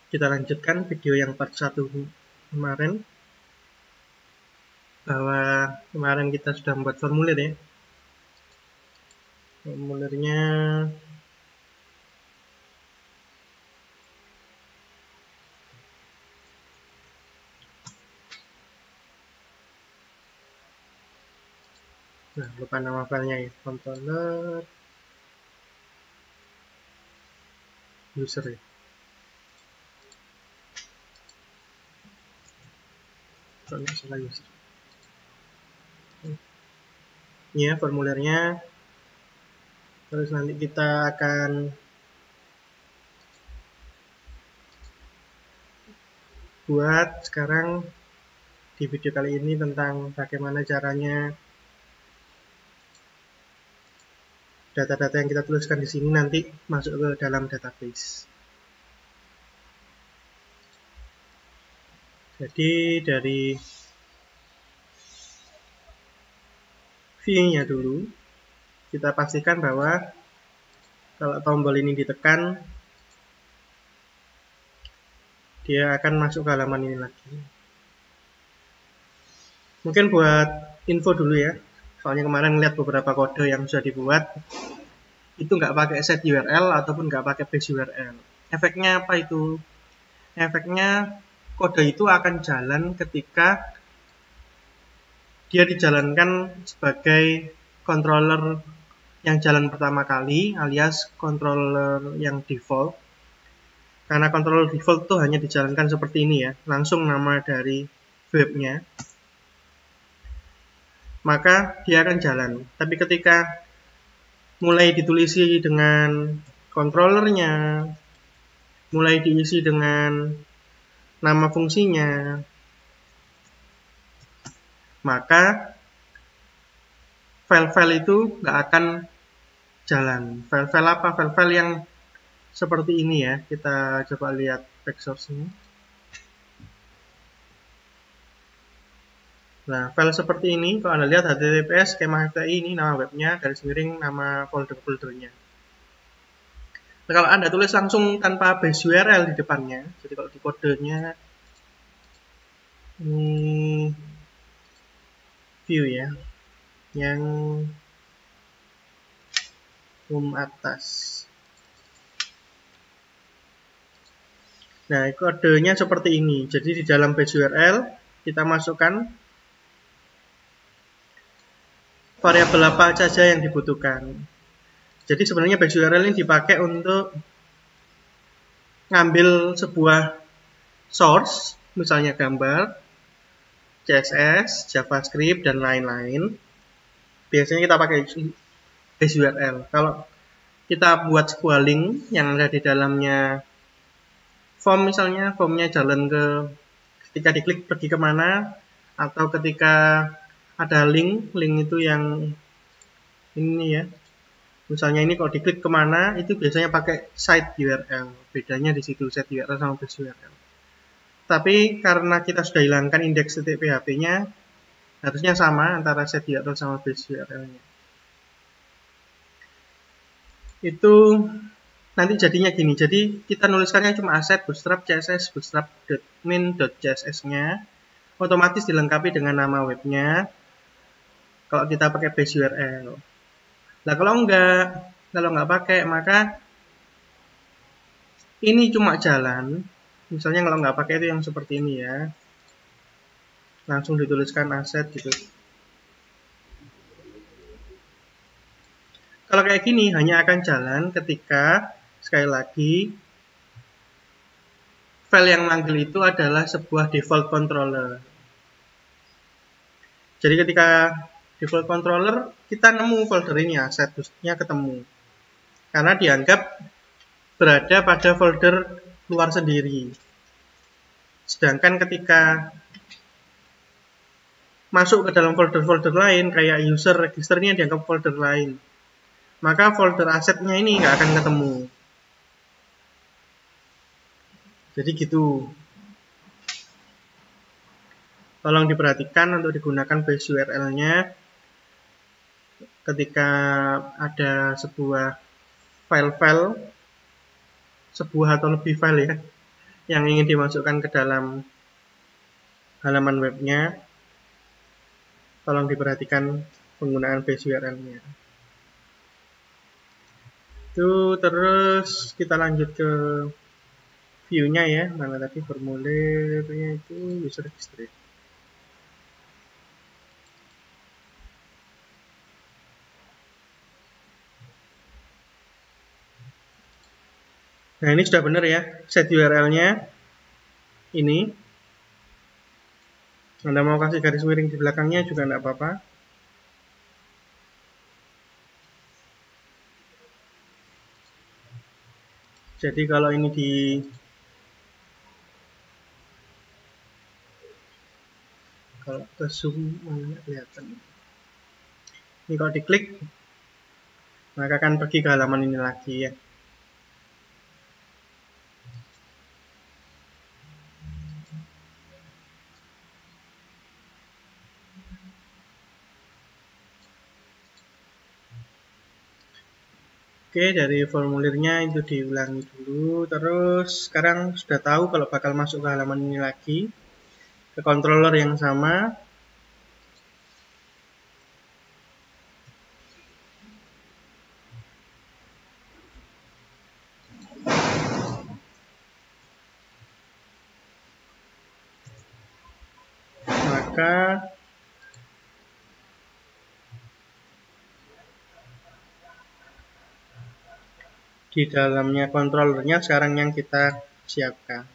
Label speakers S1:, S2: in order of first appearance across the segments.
S1: Kita lanjutkan video yang part 1 kemarin, bahwa kemarin kita sudah membuat formulir ya. Formulirnya lupa nama filenya ya, controller user ya. Salah user. Ya, formulirnya. Terus nanti kita akan buat sekarang di video kali ini tentang bagaimana caranya data-data yang kita tuliskan di sini nanti masuk ke dalam database. Jadi dari view-nya dulu, kita pastikan bahwa kalau tombol ini ditekan, dia akan masuk ke halaman ini lagi. Mungkin buat info dulu ya, soalnya kemarin lihat beberapa kode yang sudah dibuat, itu nggak pakai set URL ataupun nggak pakai base URL. Efeknya apa itu? Efeknya kode itu akan jalan ketika dia dijalankan sebagai controller yang jalan pertama kali, alias controller yang default. Karena controller default itu hanya dijalankan seperti ini ya, langsung nama dari webnya, maka dia akan jalan. Tapi ketika mulai ditulisi dengan controllernya, mulai diisi dengan nama fungsinya, maka file-file itu nggak akan jalan. File-file apa? File-file yang seperti ini ya. Kita coba lihat back source-nya. Nah, file seperti ini, kalau Anda lihat https skema FTI ini nama webnya, garis miring nama folder-foldernya. Nah, kalau Anda tulis langsung tanpa base URL di depannya, jadi kalau di kodenya ini view ya, yang atas. Nah, kodenya seperti ini. Jadi di dalam base URL kita masukkan variabel apa saja yang dibutuhkan. Jadi sebenarnya base URL ini dipakai untuk ngambil sebuah source, misalnya gambar, CSS, JavaScript, dan lain-lain. Biasanya kita pakai base URL. Kalau kita buat sebuah link yang ada di dalamnya form, misalnya formnya jalan ke, ketika diklik pergi kemana, atau ketika ada link itu yang ini ya, misalnya ini kalau diklik kemana, itu biasanya pakai site URL. Bedanya di situ set URL sama base URL. Tapi karena kita sudah hilangkan indeks .php-nya, harusnya sama antara set URL sama base URL-nya. Itu nanti jadinya gini. Jadi kita nuliskannya cuma aset bootstrap css bootstrap.min.css-nya, otomatis dilengkapi dengan nama webnya kalau kita pakai base URL. Nah, kalau nggak pakai, maka ini cuma jalan. Misalnya kalau nggak pakai itu yang seperti ini ya, langsung dituliskan aset gitu. Kalau kayak gini hanya akan jalan ketika, sekali lagi, file yang manggil itu adalah sebuah default controller. Jadi ketika default controller, kita nemu folder ini, aset-nya ketemu. Karena dianggap berada pada folder luar sendiri. Sedangkan ketika masuk ke dalam folder-folder lain, kayak user register ini dianggap folder lain, maka folder asetnya ini nggak akan ketemu. Jadi gitu. Tolong diperhatikan untuk digunakan base URL-nya ketika ada sebuah file-file, sebuah atau lebih file ya, yang ingin dimasukkan ke dalam halaman webnya, tolong diperhatikan penggunaan base URL-nya. Itu terus kita lanjut ke view-nya ya, mana tadi formulirnya itu user history. Nah ini sudah benar ya, set URL-nya ini. Anda mau kasih garis miring di belakangnya juga tidak apa-apa. Jadi kalau ini kalau ke zoom mana kelihatan. Ini kalau diklik maka akan pergi ke halaman ini lagi ya. Oke, dari formulirnya itu diulangi dulu. Terus sekarang sudah tahu kalau bakal masuk ke halaman ini lagi, ke controller yang sama. Maka di dalamnya controllernya sekarang yang kita siapkan.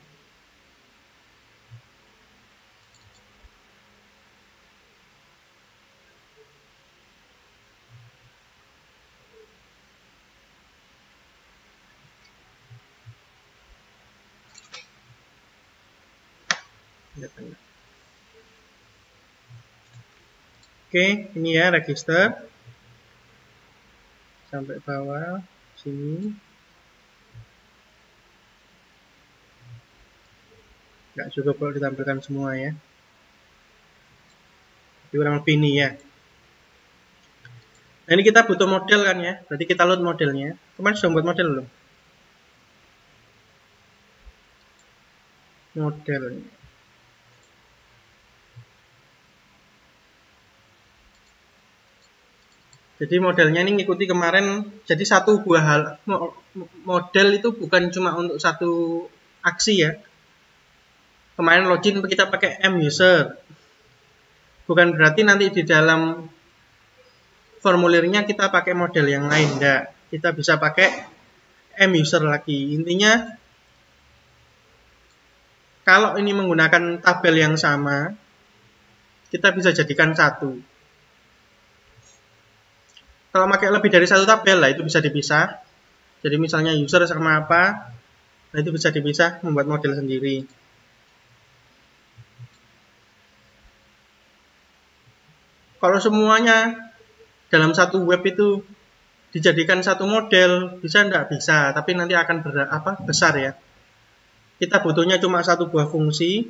S1: Oke, ini ya register sampai bawah sini. Nggak cukup kalau ditampilkan semua ya. Jadi kurang lebih ini ya. Nah ini kita butuh model kan ya. Berarti kita load modelnya. Kemarin sudah buat model belum? Modelnya. Jadi modelnya ini ngikuti kemarin. Jadi satu buah hal model itu bukan cuma untuk satu aksi ya. Kemarin login kita pakai M user. Bukan berarti nanti di dalam formulirnya kita pakai model yang lain, enggak. Kita bisa pakai M user lagi. Intinya kalau ini menggunakan tabel yang sama, kita bisa jadikan satu. Kalau pakai lebih dari satu tabel lah itu bisa dipisah. Jadi misalnya user sama apa, nah itu bisa dipisah membuat model sendiri. Kalau semuanya dalam satu web itu dijadikan satu model, bisa enggak? Bisa, tapi nanti akan besar ya. Kita butuhnya cuma satu buah fungsi,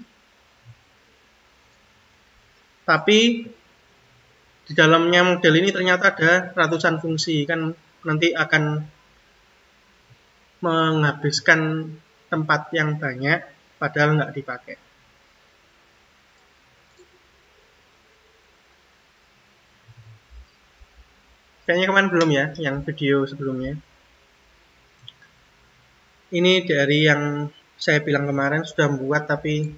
S1: tapi di dalamnya model ini ternyata ada ratusan fungsi, kan nanti akan menghabiskan tempat yang banyak, padahal nggak dipakai. Kayaknya kemarin belum ya, yang video sebelumnya. Ini dari yang saya bilang kemarin sudah membuat tapi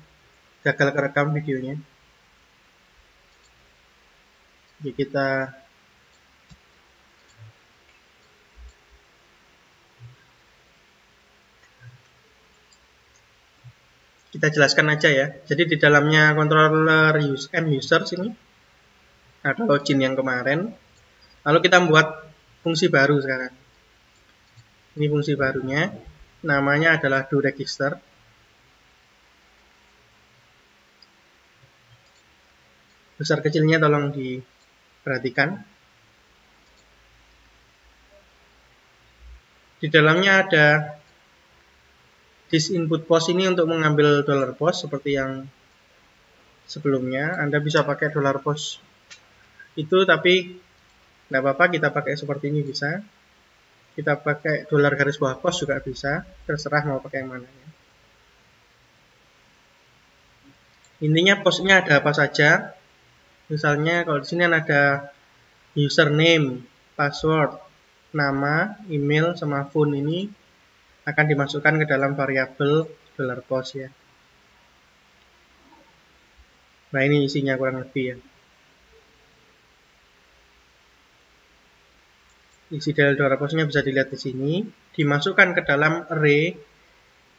S1: gagal kerekam videonya. Jadi kita jelaskan aja ya. Jadi di dalamnya controller M user sini ada login yang kemarin. Lalu kita membuat fungsi baru sekarang. Ini fungsi barunya, namanya adalah doRegister. Besar kecilnya tolong diperhatikan. Di dalamnya ada this input post ini untuk mengambil $post seperti yang sebelumnya. Anda bisa pakai $post itu, tapi nggak apa-apa, kita pakai seperti ini bisa. Kita pakai $post juga bisa, terserah mau pakai yang mana ya. Intinya postnya ada apa saja. Misalnya kalau di sini ada username, password, nama, email, sama phone, ini akan dimasukkan ke dalam variabel $post ya. Nah, ini isinya kurang lebih ya. Isi dari $postnya bisa dilihat di sini, dimasukkan ke dalam array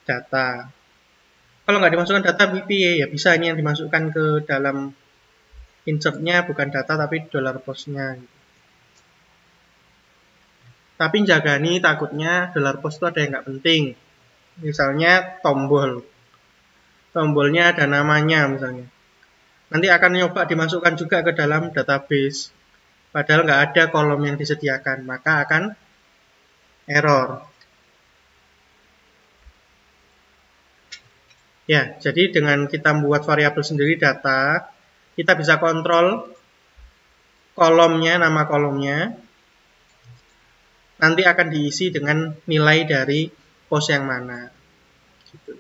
S1: data. Kalau nggak dimasukkan data VP ya bisa ini yang dimasukkan ke dalam insertnya bukan data tapi $postnya. Tapi jaga nih, takutnya $post itu ada yang nggak penting. Misalnya tombolnya ada namanya misalnya. Nanti akan nyoba dimasukkan juga ke dalam database. Padahal nggak ada kolom yang disediakan, maka akan error. Ya, jadi dengan kita membuat variabel sendiri data, kita bisa kontrol kolomnya, nama kolomnya. Nanti akan diisi dengan nilai dari post yang mana. Gitu.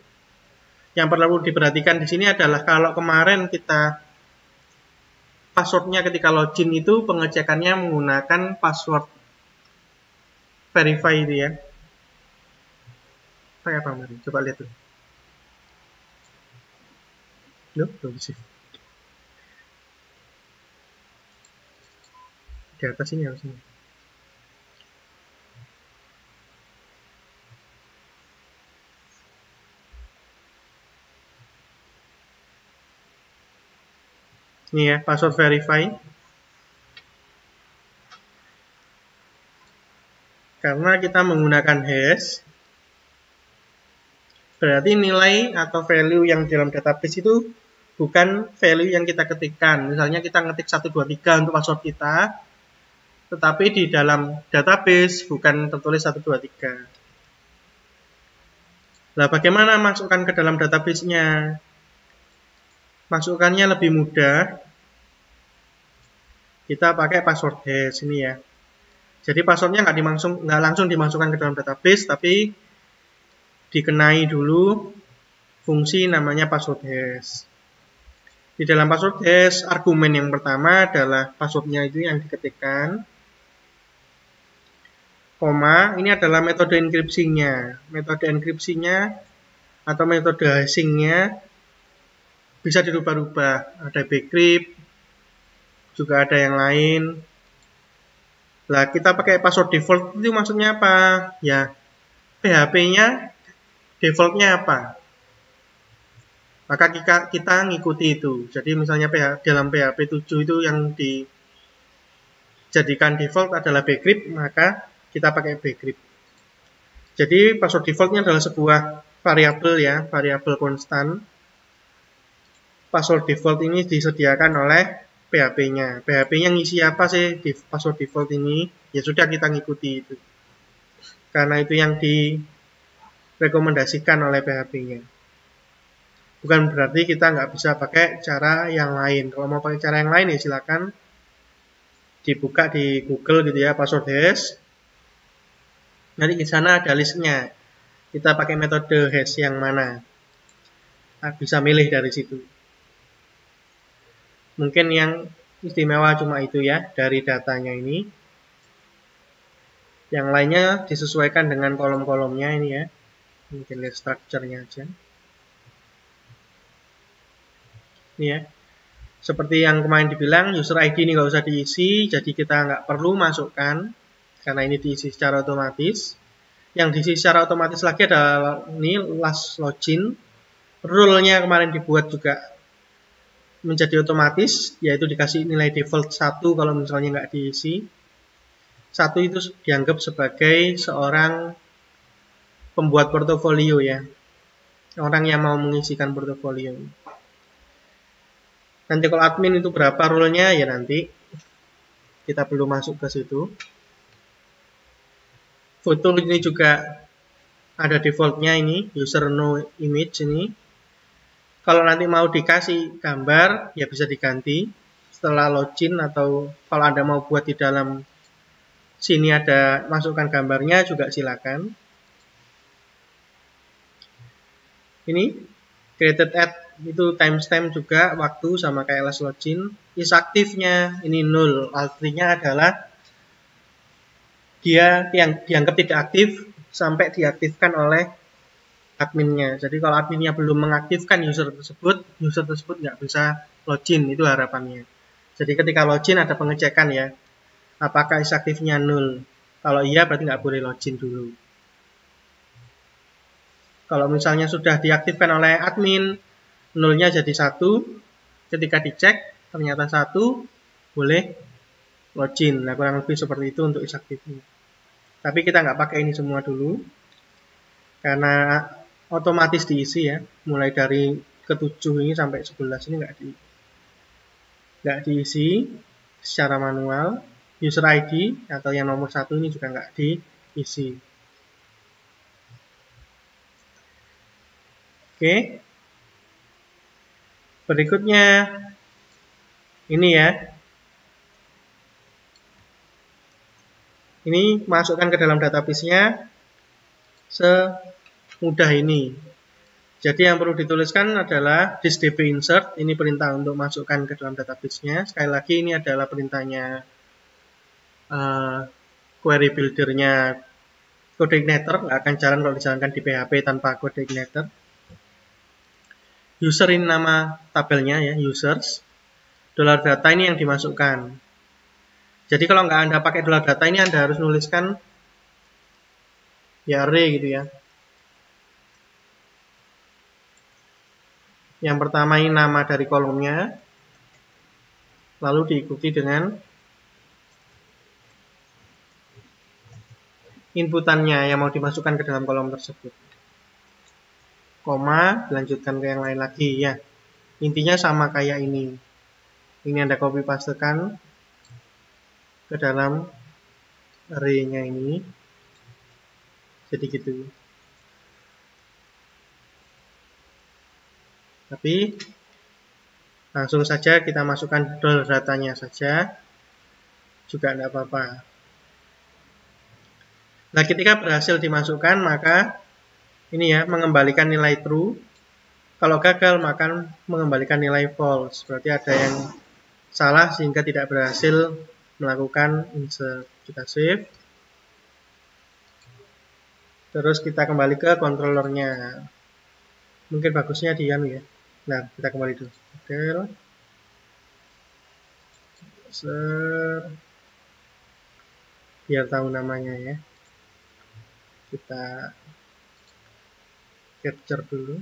S1: Yang perlu diperhatikan di sini adalah kalau kemarin kita passwordnya ketika login itu pengecekannya menggunakan password verify itu ya. Kayak apa kemarin? Coba lihat dulu. Loh, belum sih. Di atas ini harusnya. Ini ya, password verify. Karena kita menggunakan hash, berarti nilai atau value yang dalam database itu bukan value yang kita ketikkan. Misalnya kita ngetik 123 untuk password kita, tetapi di dalam database bukan tertulis 123. Nah, bagaimana masukkan ke dalam database-nya? Masukkannya lebih mudah. Kita pakai password hash ini ya. Jadi passwordnya nggak langsung dimasukkan ke dalam database, tapi dikenai dulu fungsi namanya password hash. Di dalam password hash, argumen yang pertama adalah passwordnya itu yang diketikkan. Koma, ini adalah metode enkripsinya. Metode enkripsinya atau metode hashingnya bisa dirubah-rubah. Ada bcrypt, juga ada yang lain. Nah, kita pakai password default itu maksudnya apa? Ya, PHP-nya defaultnya apa? Maka kita ngikuti itu. Jadi misalnya dalam PHP 7 itu yang dijadikan default adalah bcrypt, maka kita pakai bcrypt. Jadi password defaultnya adalah sebuah variabel ya, variabel konstan. Password default ini disediakan oleh PHP-nya. PHP-nya ngisi apa sih di password default ini? Ya sudah, kita ngikuti itu. Karena itu yang direkomendasikan oleh PHP-nya. Bukan berarti kita nggak bisa pakai cara yang lain. Kalau mau pakai cara yang lain ya silakan dibuka di Google gitu ya, password hash. Nanti di sana ada listnya. Kita pakai metode hash yang mana. Nah, bisa milih dari situ. Mungkin yang istimewa cuma itu ya dari datanya ini. Yang lainnya disesuaikan dengan kolom-kolomnya ini ya. Mungkin lihat structure-nya aja. Ini ya. Seperti yang kemarin dibilang, user ID ini nggak usah diisi, jadi kita nggak perlu masukkan, karena ini diisi secara otomatis. Yang diisi secara otomatis lagi adalah ini last login. Rule-nya kemarin dibuat juga menjadi otomatis, yaitu dikasih nilai default 1 kalau misalnya nggak diisi. 1 itu dianggap sebagai seorang pembuat portofolio ya. Orang yang mau mengisikan portofolio. Nanti kalau admin itu berapa rule-nya ya nanti kita perlu masuk ke situ. Foto ini juga ada defaultnya ini, user no image ini. Kalau nanti mau dikasih gambar ya bisa diganti setelah login, atau kalau Anda mau buat di dalam sini ada masukkan gambarnya juga silakan. Ini created at itu timestamp juga, waktu sama kayak last login. Is aktifnya ini 0, artinya adalah dia yang dianggap tidak aktif sampai diaktifkan oleh adminnya. Jadi kalau adminnya belum mengaktifkan user tersebut nggak bisa login, itu harapannya. Jadi ketika login ada pengecekan ya, apakah is aktifnya 0. Kalau iya berarti nggak boleh login dulu. Kalau misalnya sudah diaktifkan oleh admin, 0-nya jadi 1, ketika dicek ternyata 1, boleh login. Nah, kurang lebih seperti itu untuk is aktifnya. Tapi kita nggak pakai ini semua dulu, karena otomatis diisi ya, mulai dari ke-7 ini sampai 11 ini nggak diisi secara manual. User ID atau yang nomor 1 ini juga nggak diisi. Oke, berikutnya ini ya, ini masukkan ke dalam database-nya semudah ini. Jadi yang perlu dituliskan adalah this db insert, ini perintah untuk masukkan ke dalam database-nya. Sekali lagi ini adalah perintahnya query builder-nya kode igniter, nggak akan jalan kalau dijalankan di PHP tanpa kode igniter. User ini nama tabelnya ya, users. $data ini yang dimasukkan. Jadi kalau nggak Anda pakai $data ini, Anda harus nuliskan ya array gitu ya. Yang pertama ini nama dari kolomnya, lalu diikuti dengan inputannya yang mau dimasukkan ke dalam kolom tersebut. Koma, dilanjutkan ke yang lain lagi ya. Intinya sama kayak ini. Ini Anda copy pastekan ke dalam array-nya ini. Jadi gitu. Tapi langsung saja kita masukkan datanya saja, juga tidak apa-apa. Nah, ketika berhasil dimasukkan, maka ini ya, mengembalikan nilai true. Kalau gagal, maka mengembalikan nilai false. Berarti ada yang salah sehingga tidak berhasil melakukan insert. Kita save. Terus kita kembali ke controllernya. Mungkin bagusnya diam ya. Nah, kita kembali dulu. Model. Biar tahu namanya ya. Kita capture dulu.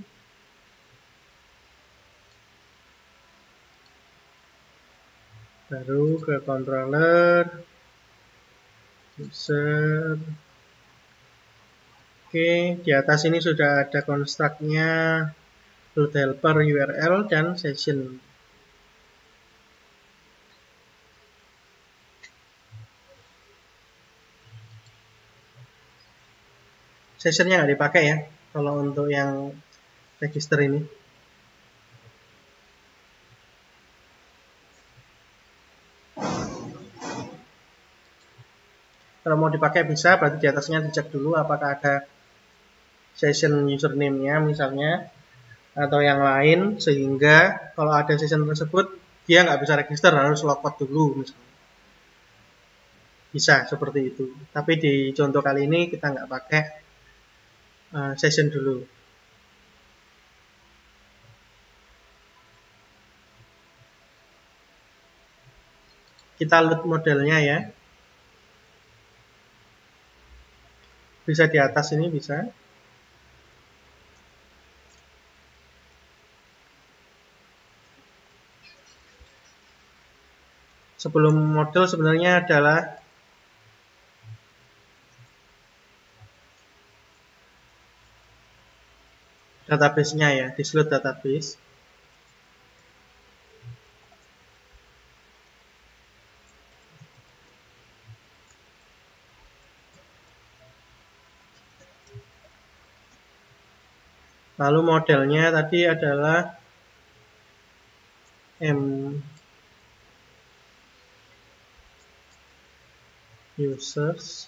S1: Baru ke controller, user. Oke, di atas ini sudah ada construct-nya, root helper, URL, dan session. Sessionnya nggak dipakai ya, kalau untuk yang register ini. Kalau mau dipakai bisa, berarti di atasnya dicek dulu apakah ada session username-nya misalnya, atau yang lain, sehingga kalau ada session tersebut, dia nggak bisa register, harus logout dulu misalnya. Bisa seperti itu. Tapi di contoh kali ini kita nggak pakai session dulu. Kita load modelnya ya. Bisa di atas ini bisa. Sebelum model sebenarnya adalah database-nya ya, di slot database. Lalu modelnya tadi adalah users.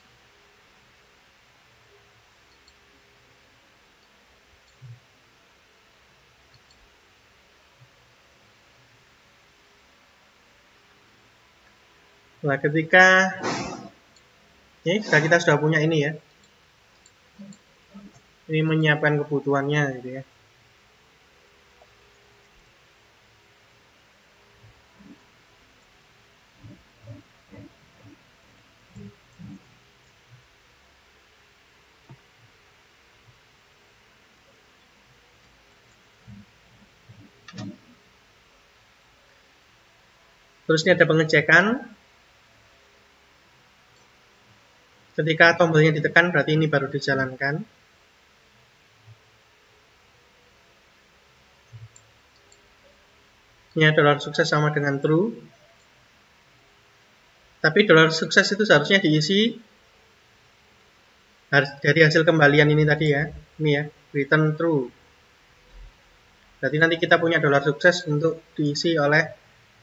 S1: Nah, ketika ini kita sudah punya ini ya, ini menyiapkan kebutuhannya gitu ya. Terus ini ada pengecekan. Ketika tombolnya ditekan berarti ini baru dijalankan. Ini dolar sukses sama dengan true. Tapi dolar sukses itu seharusnya diisi dari hasil kembalian ini tadi ya. Ini ya, return true. Berarti nanti kita punya dolar sukses untuk diisi oleh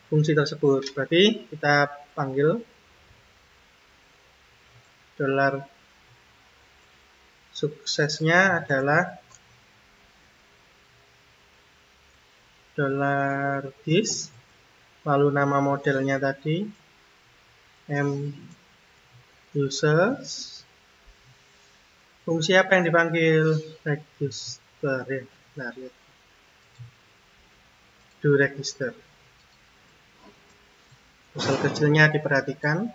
S1: fungsi tersebut. Berarti kita panggil dolar suksesnya adalah dolar this, lalu nama modelnya tadi m users. Fungsi apa yang dipanggil? Register ya. Nah, do register. Usul kecilnya diperhatikan.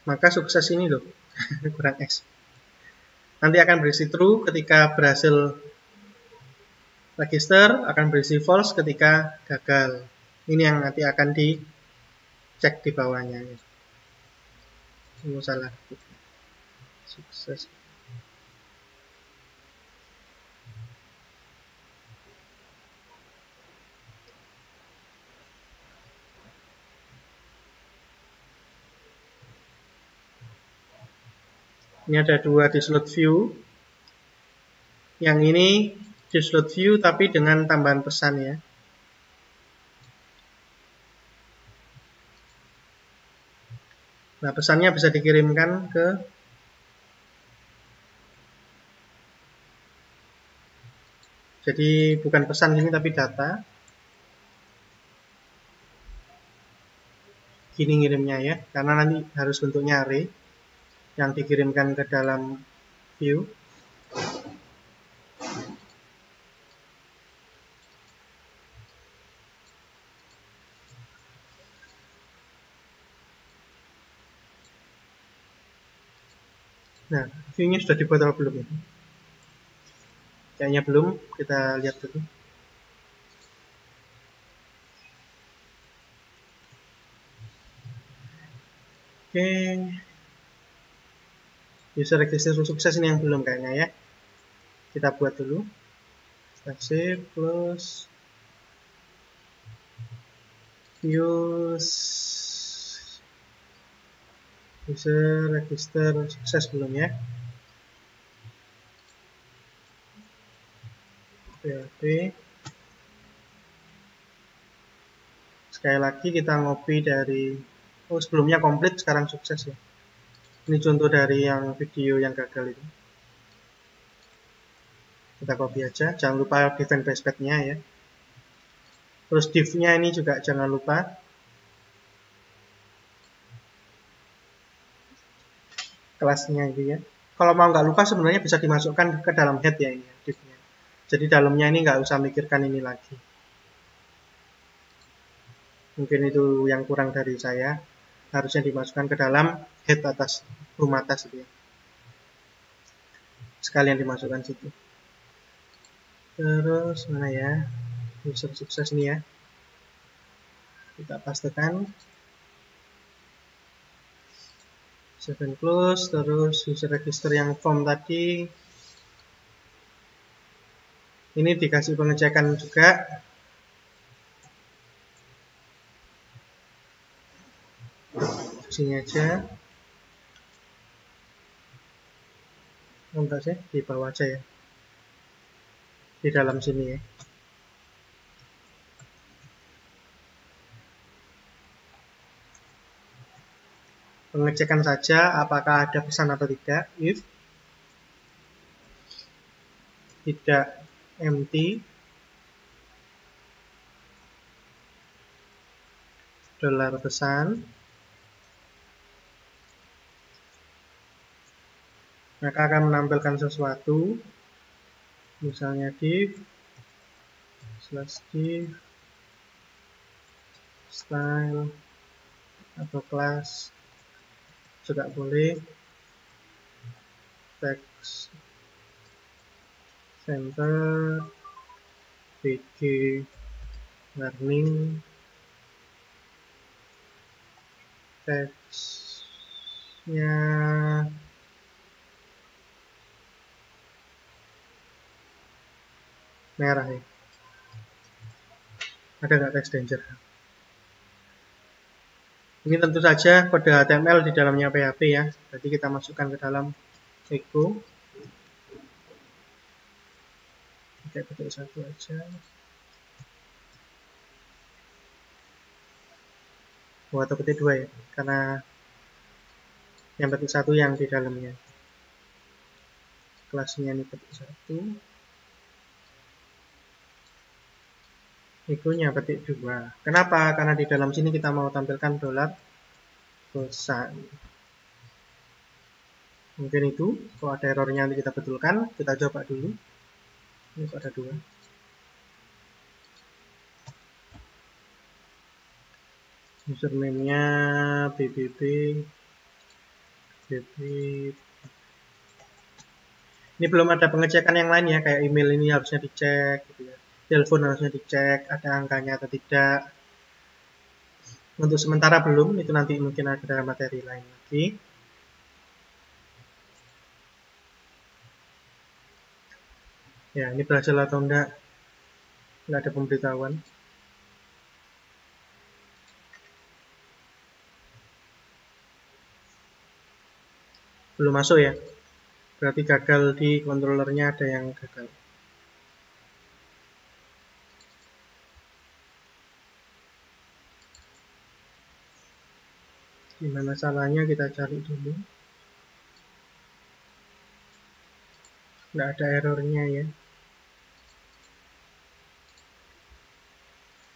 S1: Maka sukses ini loh, kurang X. Nanti akan berisi true ketika berhasil register, akan berisi false ketika gagal. Ini yang nanti akan dicek di bawahnya. Ini salah. Sukses. Ini ada dua di slot view. Yang ini di slot view tapi dengan tambahan pesan ya. Nah, pesannya bisa dikirimkan ke jadi bukan pesan ini tapi data. Gini ngirimnya ya, karena nanti harus bentuknya array yang dikirimkan ke dalam view. Nah, view-nya sudah dibuat atau belum ya? Kayaknya belum, kita lihat dulu. Oke. User register sukses ini yang belum kayaknya ya. Kita buat dulu. Save plus user register sukses belum ya. Oke. Sekali lagi kita ngopi dari sebelumnya komplit, sekarang sukses ya. Ini contoh dari yang video yang gagal itu. Kita copy aja, jangan lupa define base path-nya ya. Terus div-nya ini juga jangan lupa. Kelasnya itu ya. Kalau mau nggak lupa sebenarnya bisa dimasukkan ke dalam head ya ini div-nya. Jadi dalamnya ini nggak usah mikirkan ini lagi. Mungkin itu yang kurang dari saya. Harusnya dimasukkan ke dalam head atas, room atas itu ya. Sekalian dimasukkan situ. Terus mana ya? User sukses ini ya. Kita pastekan. Save and close. Terus user register yang form tadi. Ini dikasih pengecekan juga. Sini aja. Enggak sih, di bawah aja ya. Di dalam sini ya. Pengecekan saja apakah ada pesan atau tidak. If tidak empty dolar pesan, maka akan menampilkan sesuatu, misalnya div /div style atau kelas juga boleh, text center bg learning, teksnya merah ya. Ada nggak text danger? Ini tentu saja kode HTML di dalamnya PHP ya. Jadi kita masukkan ke dalam echo. Pakai petik 1 aja. Atau petik 2 ya, karena yang petik 1 yang di dalamnya. Kelasnya ini petik 1. Echo-nya petik 2. Kenapa? Karena di dalam sini kita mau tampilkan dolar pesan. Mungkin itu. Kalau ada errornya nanti kita betulkan. Kita coba dulu. Ini kok ada 2. Username-nya bbb ini belum ada pengecekan yang lain ya, kayak email ini harusnya dicek gitu ya. Telepon harusnya dicek ada angkanya atau tidak. Untuk sementara belum, itu nanti mungkin ada materi lain lagi. Ya, ini berhasil atau enggak ada pemberitahuan. Belum masuk ya, berarti gagal di controllernya, ada yang gagal. Gimana salahnya kita cari dulu. Nggak ada errornya ya.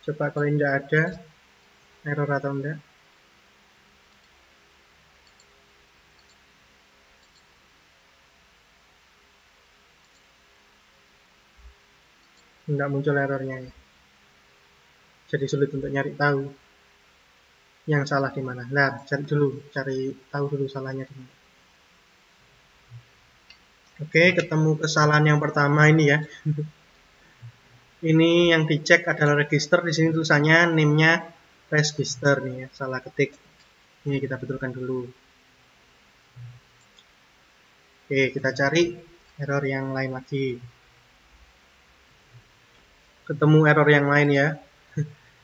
S1: Coba kalau tidak ada error atau enggak. Enggak muncul errornya ya. Jadi sulit untuk nyari tahu yang salah di mana. Nah, cari tahu dulu salahnya di mana. Oke, ketemu kesalahan yang pertama ini ya. Ini yang dicek adalah register. Di sini tulisannya name-nya register nih ya, salah ketik. Ini kita betulkan dulu. Oke, kita cari error yang lain lagi. Ketemu error yang lain ya.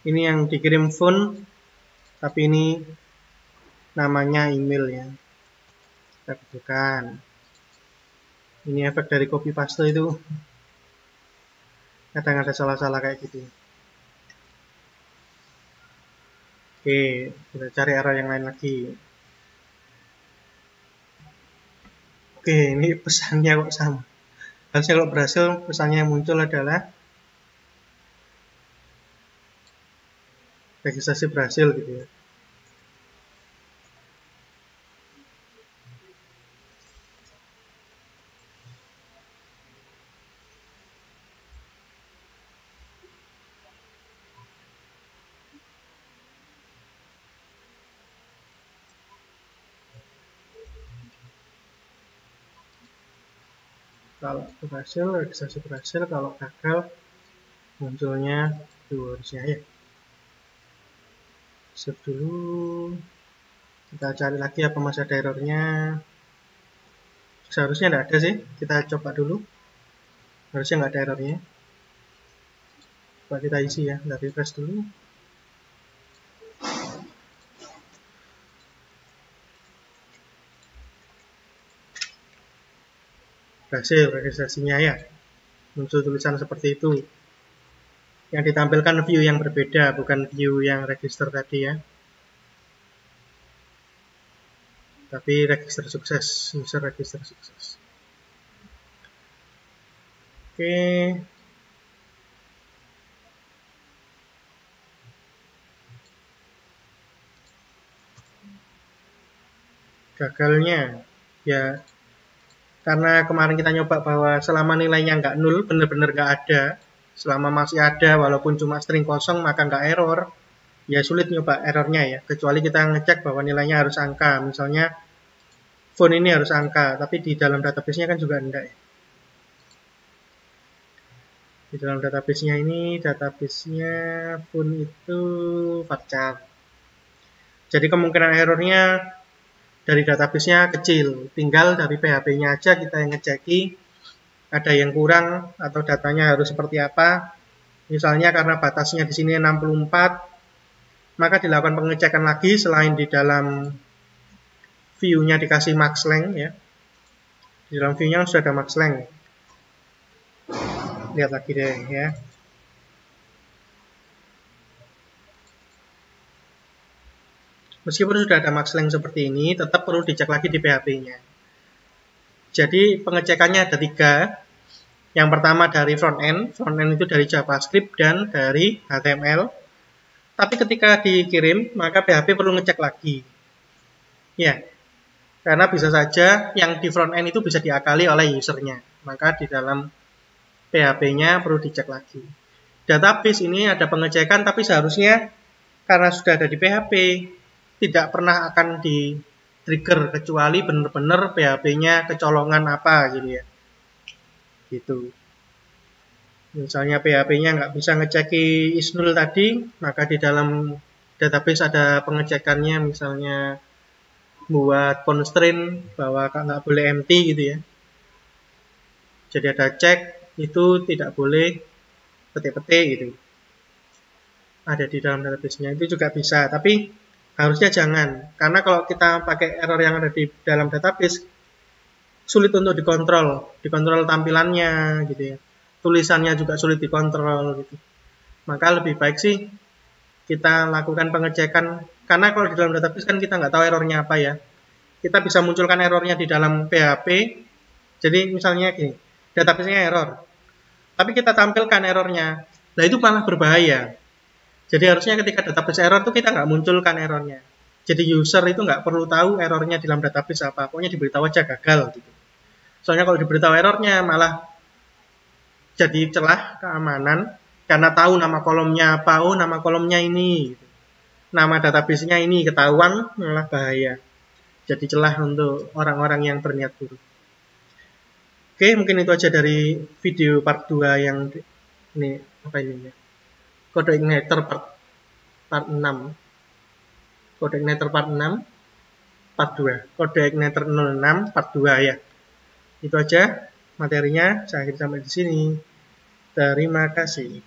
S1: Ini yang dikirim phone, tapi ini namanya email ya. Kita betulkan. Ini efek dari copy paste itu. Kadang ada salah-salah kayak gitu. Oke, kita cari error yang lain lagi. Oke, ini pesannya kok sama. Harusnya kalau berhasil, pesannya yang muncul adalah registrasi berhasil gitu ya. Kalau berhasil, registrasi berhasil. Kalau gagal, munculnya itu harusnya ya. Save dulu. Kita cari lagi apa masih ada errornya. Seharusnya tidak ada sih. Kita coba dulu. Harusnya nggak ada errornya. Coba kita isi ya. Kita refresh dulu. Berhasil registrasinya ya. Muncul tulisan seperti itu. Yang ditampilkan view yang berbeda, bukan view yang register tadi ya. Tapi register sukses, user register sukses. Oke. Gagalnya ya karena kemarin kita nyoba bahwa selama nilainya nggak nol, benar-benar nggak ada, selama masih ada walaupun cuma string kosong maka nggak error, ya sulit nyoba errornya ya, kecuali kita ngecek bahwa nilainya harus angka, misalnya font ini harus angka, tapi di dalam database-nya kan juga enggak ya. Di dalam database-nya ini, database-nya font itu varchar. Jadi kemungkinan errornya dari database-nya kecil, tinggal dari PHP-nya aja kita yang ngeceki ada yang kurang atau datanya harus seperti apa. Misalnya karena batasnya di sini 64, maka dilakukan pengecekan lagi selain di dalam view-nya dikasih max length ya. Di dalam view-nya sudah ada max length. Lihat lagi deh ya. Meskipun sudah ada max length seperti ini, tetap perlu dicek lagi di PHP-nya. Jadi pengecekannya ada 3. Yang pertama dari front end itu dari JavaScript dan dari HTML. Tapi ketika dikirim, maka PHP perlu ngecek lagi. Ya, karena bisa saja yang di front end itu bisa diakali oleh usernya. Maka di dalam PHP-nya perlu dicek lagi. Database ini ada pengecekan, tapi seharusnya karena sudah ada di PHP, tidak pernah akan di trigger kecuali benar-benar PHP-nya kecolongan apa gitu ya. Gitu. Misalnya PHP-nya nggak bisa ngeceki is null tadi, maka di dalam database ada pengecekannya, misalnya buat constraint bahwa nggak boleh empty gitu ya. Jadi ada cek itu tidak boleh petik-petik gitu. Ada di dalam database-nya itu juga bisa, tapi harusnya jangan, karena kalau kita pakai error yang ada di dalam database sulit untuk dikontrol tampilannya gitu ya, tulisannya juga sulit dikontrol gitu. Maka lebih baik sih kita lakukan pengecekan, karena kalau di dalam database kan kita nggak tahu errornya apa ya. Kita bisa munculkan errornya di dalam PHP. Jadi misalnya gini, database-nya error, tapi kita tampilkan errornya, nah itu malah berbahaya. Jadi harusnya ketika database error itu kita nggak munculkan errornya. Jadi user itu nggak perlu tahu errornya di dalam database apa, pokoknya diberitahu aja gagal gitu. Soalnya kalau diberitahu errornya malah jadi celah keamanan, karena tahu nama kolomnya apa, oh nama kolomnya ini, nama database-nya ini, ketahuan malah bahaya. Jadi celah untuk orang-orang yang berniat buruk. Oke, mungkin itu aja dari video part 2 yang ini apa ini ya? Kode igniter part 6. Kode igniter part 6 part 2. Kode igniter 06 part 2 ya. Itu aja materinya, saya akhiri sampai di sini. Terima kasih.